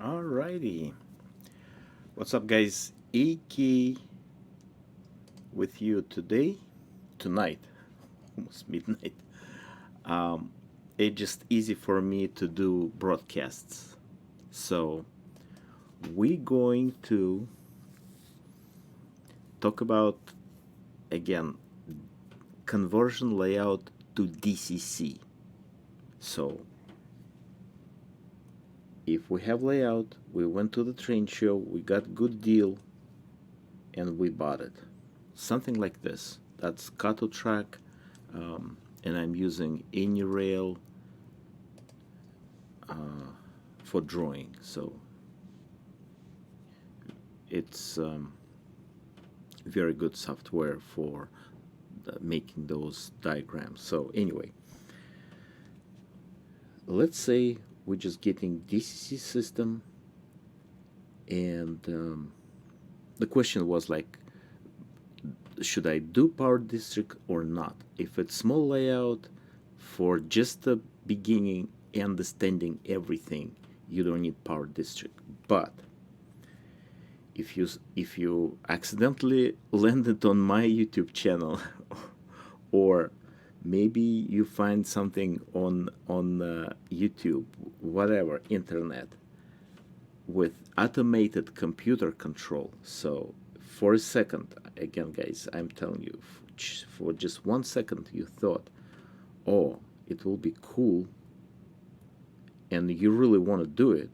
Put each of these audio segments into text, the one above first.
Alrighty. What's up, guys? AK with you today, tonight, almost midnight. Um, it's just easy for me to do broadcasts. So, we're going to talk about again conversion layout to DCC. So, if we have layout, we went to the train show, we got good deal, and we bought it. Something like this. That's Kato track, and I'm using any rail for drawing. So it's very good software for making those diagrams. So anyway, let's say we're just getting DCC system, and the question was like, should I do power district or not? If it's small layout for just the beginning, understanding everything, you don't need power district. But if you accidentally landed on my YouTube channel, or maybe you find something on YouTube, whatever, internet, with automated computer control. So for a second, again, guys, I'm telling you, for just 1 second, you thought, oh, it will be cool, and you really want to do it.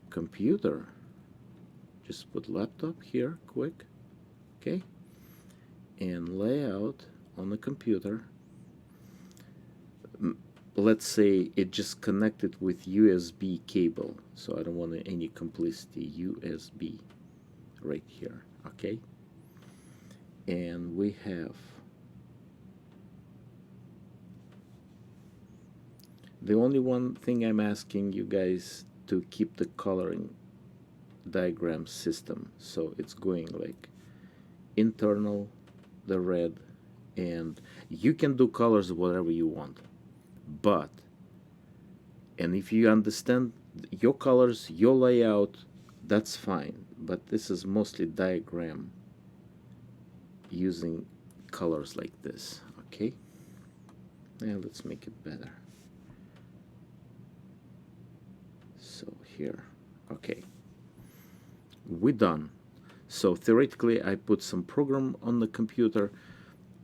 Computer, just put laptop here, quick, okay, and layout on the computer. Let's say it just connected with USB cable, so I don't want any complicity. USB right here, okay, and we have the only one thing I'm asking you guys to keep the coloring diagram system, so it's going like internal, the red, and you can do colors whatever you want, but and if you understand your colors, your layout, that's fine, but this is mostly diagram using colors like this, okay. Now let's make it better. So here, okay, we're done. So theoretically, I put some program on the computer,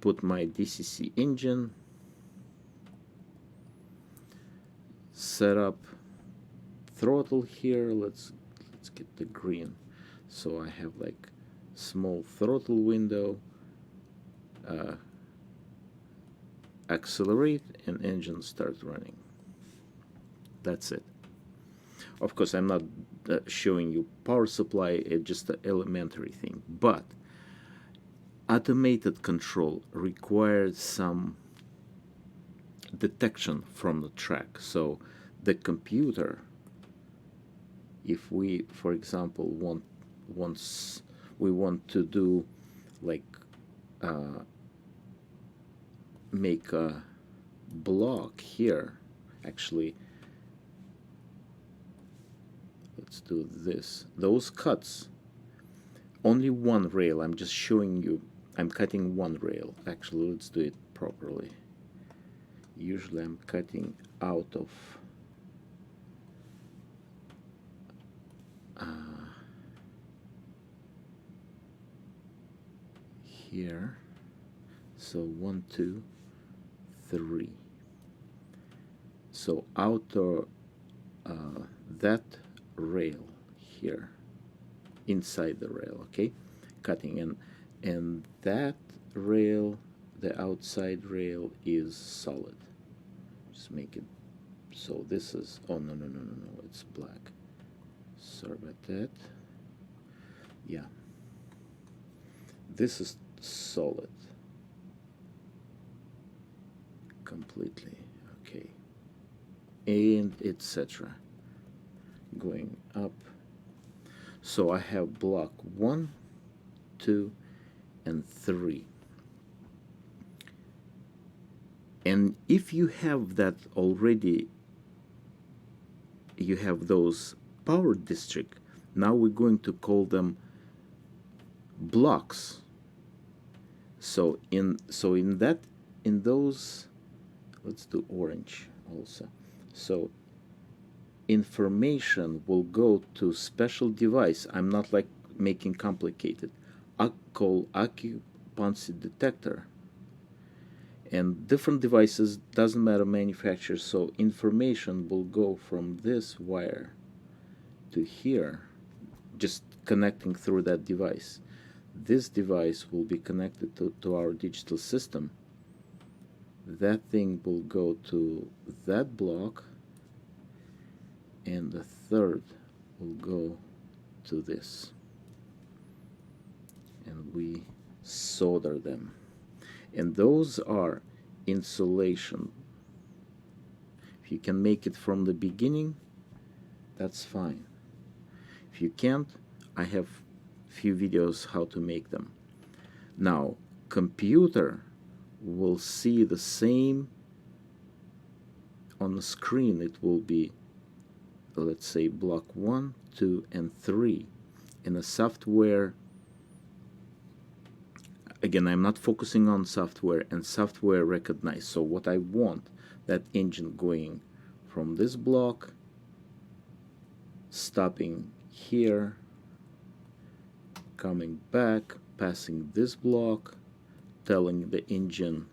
put my DCC engine, set up throttle here. Let's get the green. So I have like small throttle window, accelerate, and engine start running. That's it. Of course, I'm not showing you power supply, it's just an elementary thing. But automated control requires some detection from the track. So the computer, if we, for example, we want to do like make a block here, actually, let's do this. Those cuts, only one rail. I'm just showing you. I'm cutting one rail. Actually, let's do it properly. Usually I'm cutting out of here. So 1, 2, 3. So outer that rail here, inside the rail, okay, cutting, and that rail, the outside rail, is solid. Just make it so this is, oh no, it's black. Sorry about that. Yeah, this is solid completely, okay, and etc. Going up. So I have block 1, 2, and 3. And if you have that already you have those power district. Now we're going to call them blocks. So in those, let's do orange also. So information will go to special device. I'm not like making complicated. I call occupancy detector. And different devices, doesn't matter manufacturer, so information will go from this wire to here, just connecting through that device. This device will be connected to our digital system. That thing will go to that block, and the third will go to this. And we solder them. And those are insulation. If you can make it from the beginning, that's fine. If you can't, I have few videos how to make them. Now, computer will see the same on the screen. It will be, let's say, block 1, 2, and 3. In the software, again, I'm not focusing on software, and software recognize. So what I want, that engine going from this block, stopping here, coming back, passing this block, telling the engine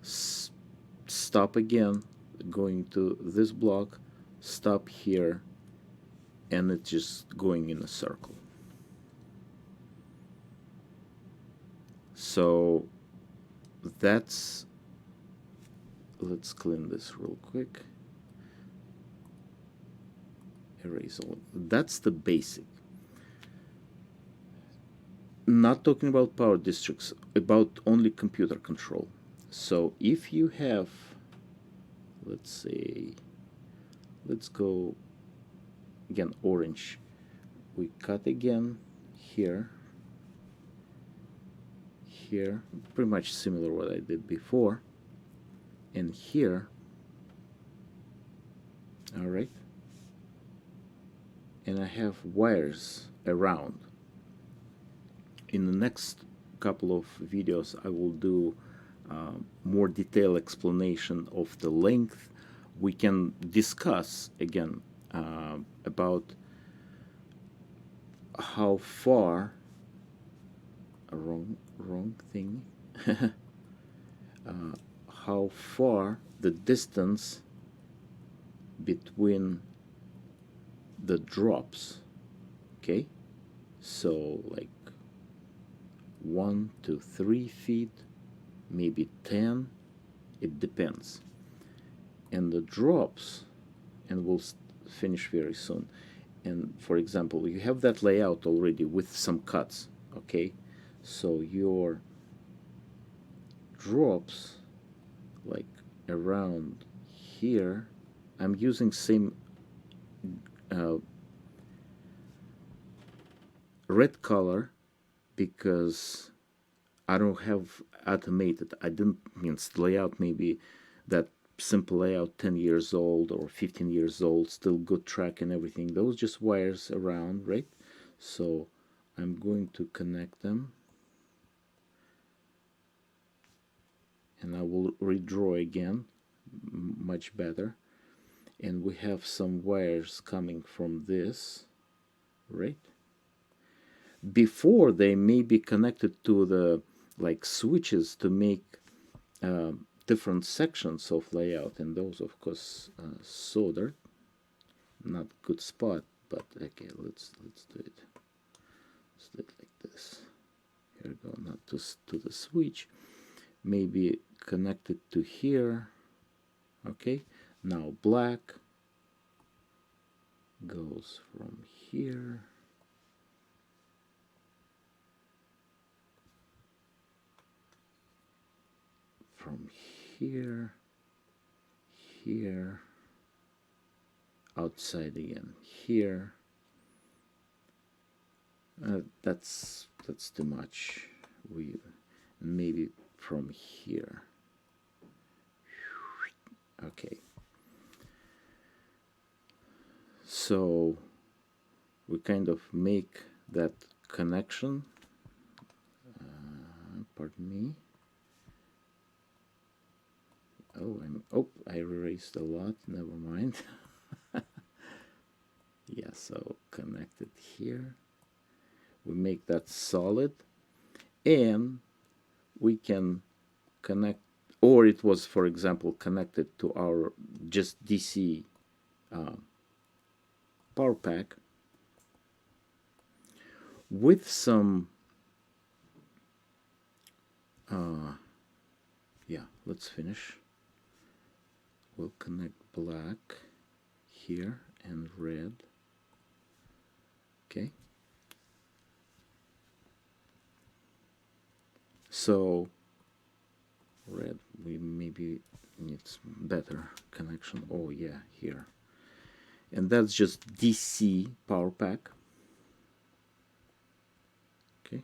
stop again, going to this block, stop here, and it's just going in a circle. So that's, let's clean this real quick. Erase all. That's the basic. Not talking about power districts, about only computer control. So if you have, let's say, let's go again orange. We cut again here, here, pretty much similar what I did before, and here. All right. And I have wires around. In the next couple of videos, I will do more detailed explanation of the length. We can discuss again about how far, wrong thing, how far the distance between the drops. Okay, so like 1 to 3 feet, maybe 10, it depends. And the drops, and we'll finish very soon. And for example, you have that layout already with some cuts. Okay, so your drops like around here, I'm using same red color because I don't have automated. I didn't mean layout, maybe that simple layout 10 years old or 15 years old, still good track and everything. Those just wires around, right? So I'm going to connect them, and I will redraw again, much better. And we have some wires coming from this, right? Before, they may be connected to the like switches to make different sections of layout, and those of course soldered. Not good spot, but okay, let's do it. Let's do it like this. Here we go, not to the switch, maybe connected to here. Okay, now black goes from here here, outside again, here. That's too much. We maybe from here. Okay. So we kind of make that connection. Pardon me. Oh, I erased a lot. Never mind. Yeah, so connect it here. We make that solid, and we can connect, or it was, for example, connected to our just DC power pack with some yeah, let's finish. We'll connect black here and red. Okay, so red, we maybe need better connection. Oh yeah, here. And that's just DC power pack. Okay,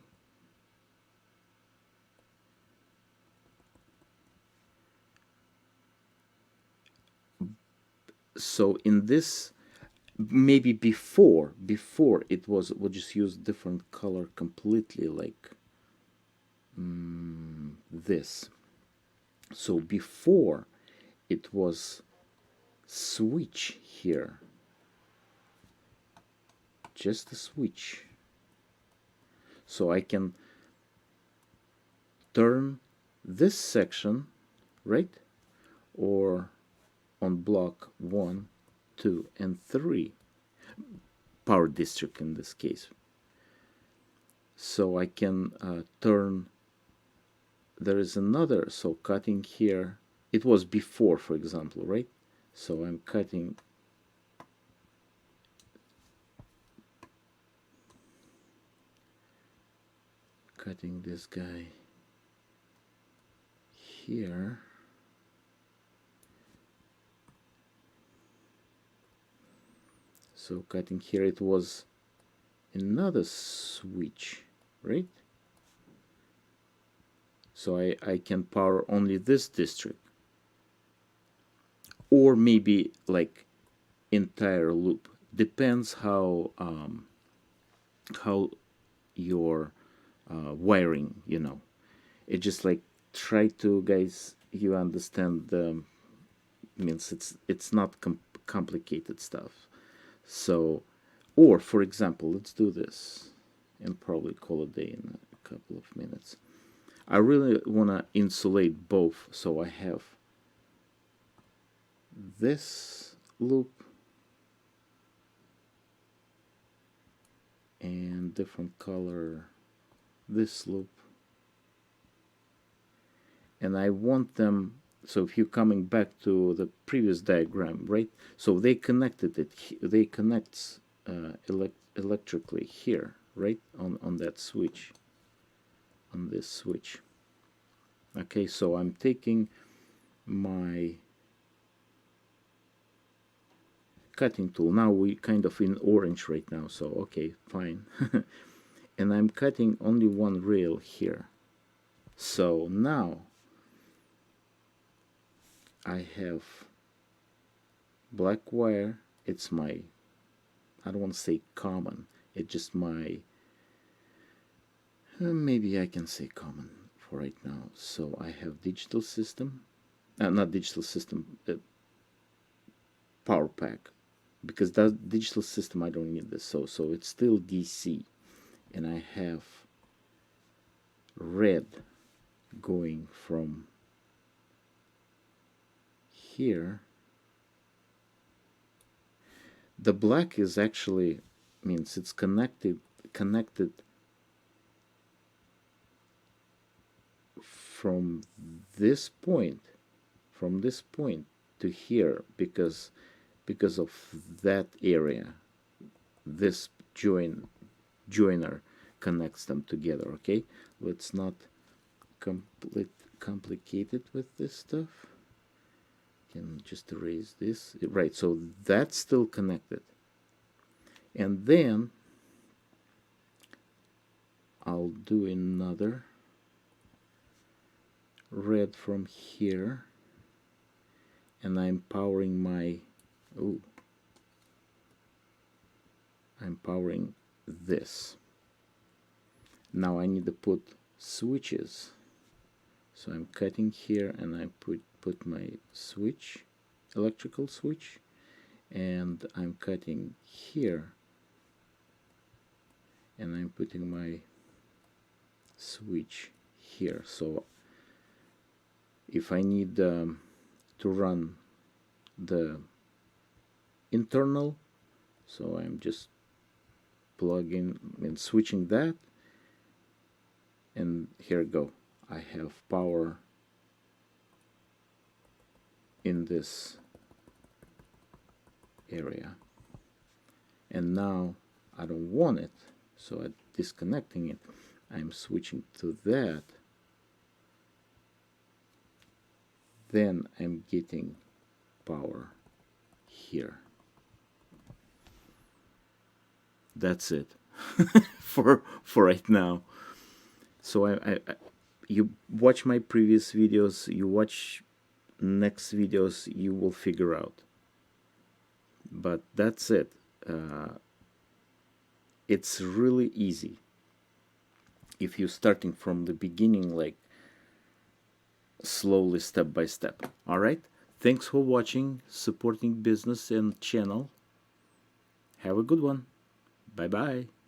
so in this, maybe before it was, we'll just use different color completely, like this. So before it was switch here, just a switch, so I can turn this section, right, or on block 1, 2, and 3, power district in this case. So I can turn, there is another, so cutting here, it was before, for example, right? So I'm cutting this guy here. So cutting here, it was another switch, right? So I can power only this district, or maybe like entire loop. Depends how your wiring, you know. It just like, try to, guys, you understand the, means it's not complicated stuff. So, or for example, let's do this and probably call it a day in a couple of minutes. I really want to insulate both, so I have this loop and different color this loop, and I want them, so if you're coming back to the previous diagram, right, so they connected it, they connect electrically here, right, on that switch, on this switch. Okay, so I'm taking my cutting tool, now we kind of in orange right now, so okay, fine. And I'm cutting only one rail here. So now I have black wire, it's my, I don't want to say common, it's just my, maybe I can say common for right now. So I have digital system, not digital system, power pack, because that digital system I don't need this, so it's still DC, and I have red going from here. The black is actually, means it's connected from this point to here, because of that area, this joiner connects them together. Okay, let's not complicate it with this stuff. Can just erase this, right? So that's still connected, and then I'll do another red from here, and I'm powering my, oh, I'm powering this. Now I need to put switches. So I'm cutting here and I put my switch, electrical switch, and I'm cutting here and I'm putting my switch here. So if I need to run the internal, so I'm just plugging and switching that, and here we go. I have power in this area, and now I don't want it, so I'm disconnecting it. I'm switching to that, then I'm getting power here. That's it for right now. So you watch my previous videos, you watch next videos, you will figure out. But that's it. It's really easy if you're starting from the beginning, like slowly, step by step. All right, thanks for watching, supporting business and channel. Have a good one. Bye bye.